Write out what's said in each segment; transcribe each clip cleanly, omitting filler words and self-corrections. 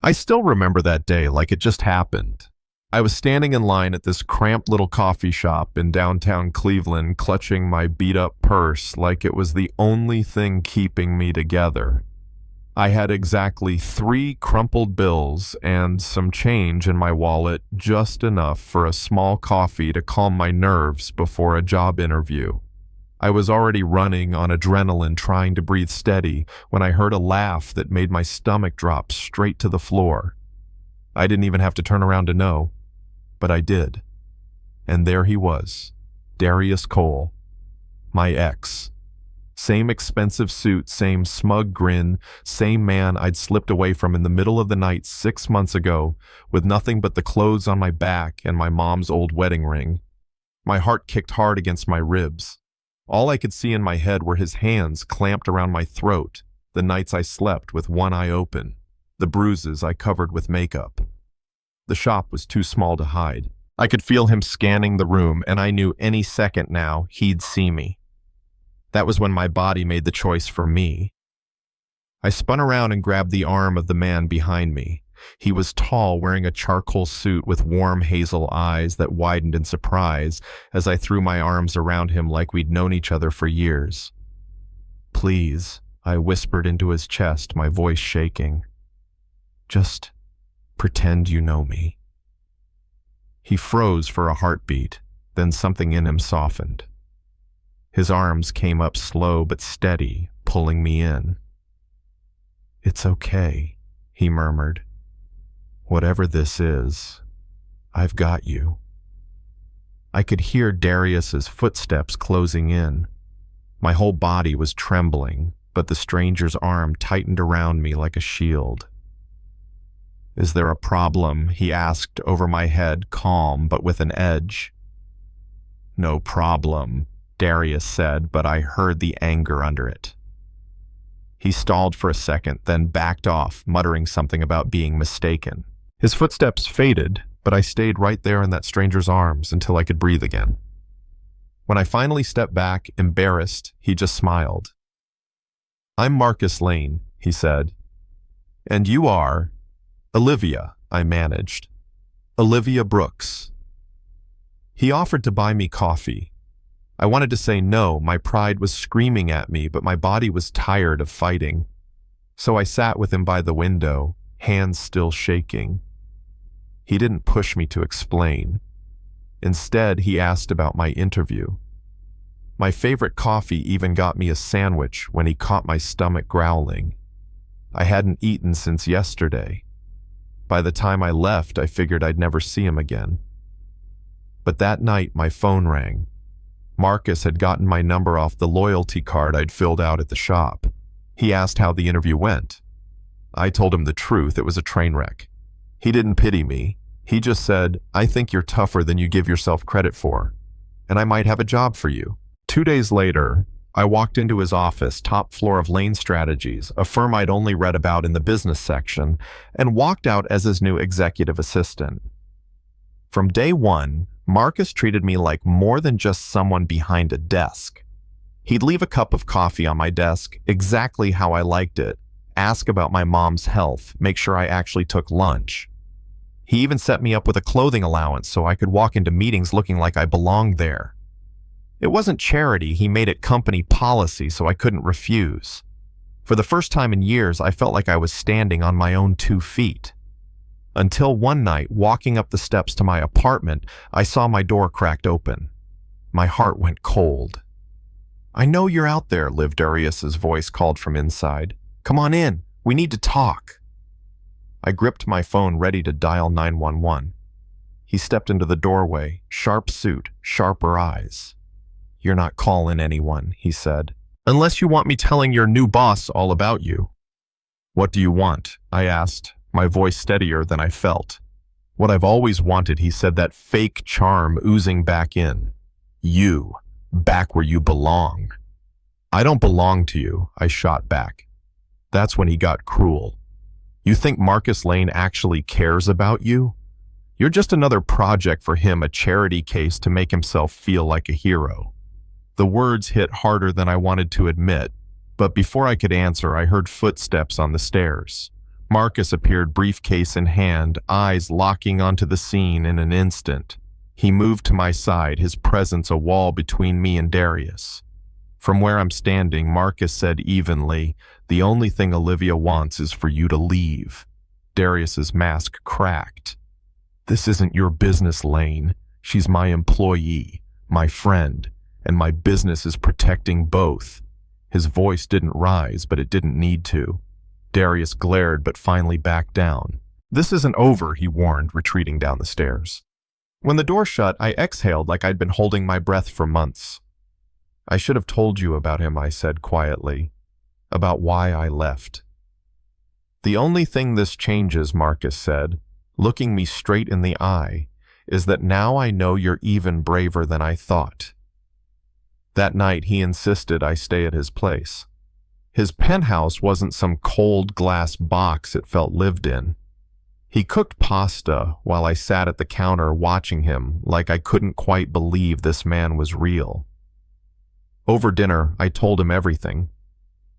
I still remember that day like it just happened. I was standing in line at this cramped little coffee shop in downtown Cleveland, clutching my beat-up purse like it was the only thing keeping me together. I had exactly 3 crumpled bills and some change in my wallet, just enough for a small coffee to calm my nerves before a job interview. I was already running on adrenaline, trying to breathe steady, when I heard a laugh that made my stomach drop straight to the floor. I didn't even have to turn around to know, but I did. And there he was, Darius Cole, my ex. Same expensive suit, same smug grin, same man I'd slipped away from in the middle of the night 6 months ago, with nothing but the clothes on my back and my mom's old wedding ring. My heart kicked hard against my ribs. All I could see in my head were his hands clamped around my throat, the nights I slept with one eye open, the bruises I covered with makeup. The shop was too small to hide. I could feel him scanning the room, and I knew any second now he'd see me. That was when my body made the choice for me. I spun around and grabbed the arm of the man behind me. He was tall, wearing a charcoal suit with warm hazel eyes that widened in surprise as I threw my arms around him like we'd known each other for years. "Please," I whispered into his chest, my voice shaking. "Just pretend you know me." He froze for a heartbeat, then something in him softened. His arms came up slow but steady, pulling me in. "It's okay," he murmured. "Whatever this is, I've got you." I could hear Darius's footsteps closing in. My whole body was trembling, but the stranger's arm tightened around me like a shield. "Is there a problem?" he asked over my head, calm but with an edge. "No problem," Darius said, but I heard the anger under it. He stalled for a second, then backed off, muttering something about being mistaken. His footsteps faded, but I stayed right there in that stranger's arms until I could breathe again. When I finally stepped back, embarrassed, he just smiled. "I'm Marcus Lane," he said. "And you are—" "Olivia," I managed. "Olivia Brooks." He offered to buy me coffee. I wanted to say no, my pride was screaming at me, but my body was tired of fighting. So I sat with him by the window, hands still shaking. He didn't push me to explain. Instead, he asked about my interview. My favorite coffee even got me a sandwich when he caught my stomach growling. I hadn't eaten since yesterday. By the time I left, I figured I'd never see him again. But that night, my phone rang. Marcus had gotten my number off the loyalty card I'd filled out at the shop. He asked how the interview went. I told him the truth, it was a train wreck. He didn't pity me. He just said, "I think you're tougher than you give yourself credit for, and I might have a job for you." 2 days later, I walked into his office, top floor of Lane Strategies, a firm I'd only read about in the business section, and walked out as his new executive assistant. From day one, Marcus treated me like more than just someone behind a desk. He'd leave a cup of coffee on my desk exactly how I liked it, ask about my mom's health, make sure I actually took lunch. He even set me up with a clothing allowance so I could walk into meetings looking like I belonged there. It wasn't charity, he made it company policy so I couldn't refuse. For the first time in years, I felt like I was standing on my own 2 feet. Until one night, walking up the steps to my apartment, I saw my door cracked open. My heart went cold. "I know you're out there," Liv Darius's voice called from inside. "Come on in, we need to talk." I gripped my phone ready to dial 911. He stepped into the doorway, sharp suit, sharper eyes. "You're not calling anyone," he said, "unless you want me telling your new boss all about you." "What do you want?" I asked, my voice steadier than I felt. "What I've always wanted," he said, that fake charm oozing back in. "You, back where you belong." "I don't belong to you," I shot back. That's when he got cruel. "You think Marcus Lane actually cares about you? You're just another project for him, a charity case to make himself feel like a hero." The words hit harder than I wanted to admit, but before I could answer, I heard footsteps on the stairs. Marcus appeared, briefcase in hand, eyes locking onto the scene in an instant. He moved to my side, his presence a wall between me and Darius. From where I'm standing, Marcus said evenly, "The only thing Olivia wants is for you to leave." Darius's mask cracked. "This isn't your business, Lane. She's my employee, my friend, and my business is protecting both." His voice didn't rise, but it didn't need to. Darius glared, but finally backed down. "This isn't over," he warned, retreating down the stairs. When the door shut, I exhaled like I'd been holding my breath for months. "I should have told you about him," I said quietly, "about why I left." "The only thing this changes," Marcus said, looking me straight in the eye, "is that now I know you're even braver than I thought." That night, he insisted I stay at his place. His penthouse wasn't some cold glass box it felt lived in. He cooked pasta while I sat at the counter watching him like I couldn't quite believe this man was real. Over dinner, I told him everything.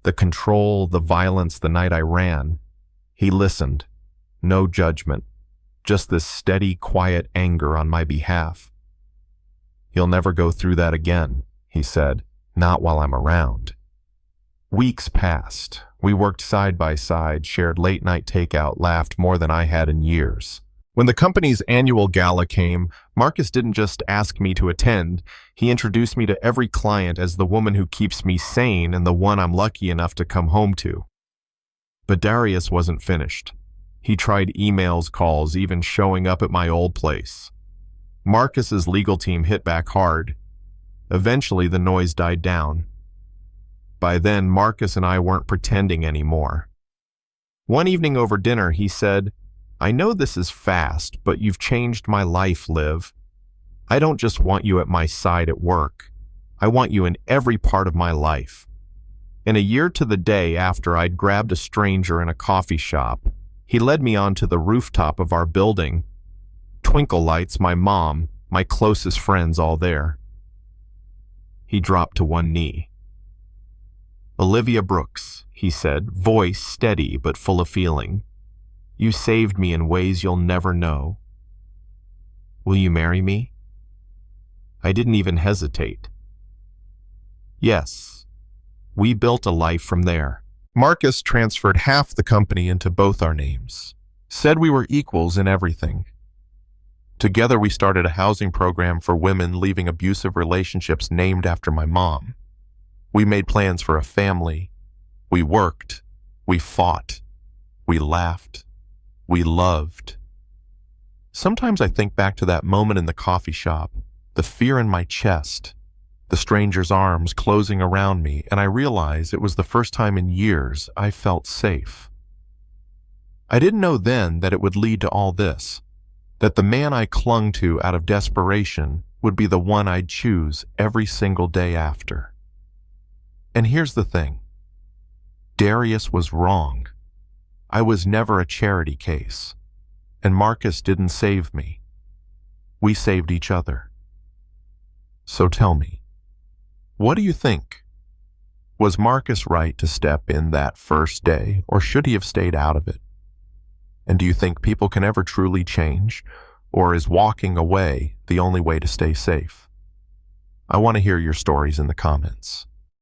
The control, the violence the night I ran. He listened. No judgment. Just this steady, quiet anger on my behalf. "You'll never go through that again," he said. "Not while I'm around." Weeks passed. We worked side by side, shared late-night takeout, laughed more than I had in years. When the company's annual gala came, Marcus didn't just ask me to attend. He introduced me to every client as the woman who keeps me sane and the one I'm lucky enough to come home to. But Darius wasn't finished. He tried emails, calls, even showing up at my old place. Marcus's legal team hit back hard. Eventually, the noise died down. By then, Marcus and I weren't pretending anymore. One evening over dinner, he said, "I know this is fast, but you've changed my life, Liv. I don't just want you at my side at work. I want you in every part of my life." In a year to the day after I'd grabbed a stranger in a coffee shop, he led me onto the rooftop of our building. Twinkle lights, my mom, my closest friends all there. He dropped to one knee. "Olivia Brooks," he said, voice steady but full of feeling. "You saved me in ways you'll never know. Will you marry me?" I didn't even hesitate. Yes. We built a life from there. Marcus transferred half the company into both our names. Said we were equals in everything. Together we started a housing program for women leaving abusive relationships named after my mom. We made plans for a family. We worked. We fought. We laughed. We loved. Sometimes I think back to that moment in the coffee shop, the fear in my chest, the stranger's arms closing around me, and I realize it was the first time in years I felt safe. I didn't know then that it would lead to all this, that the man I clung to out of desperation would be the one I'd choose every single day after. And here's the thing. Darius was wrong. I was never a charity case. And Marcus didn't save me. We saved each other. So tell me, what do you think? Was Marcus right to step in that first day, or should he have stayed out of it? And do you think people can ever truly change, or is walking away the only way to stay safe? I want to hear your stories in the comments.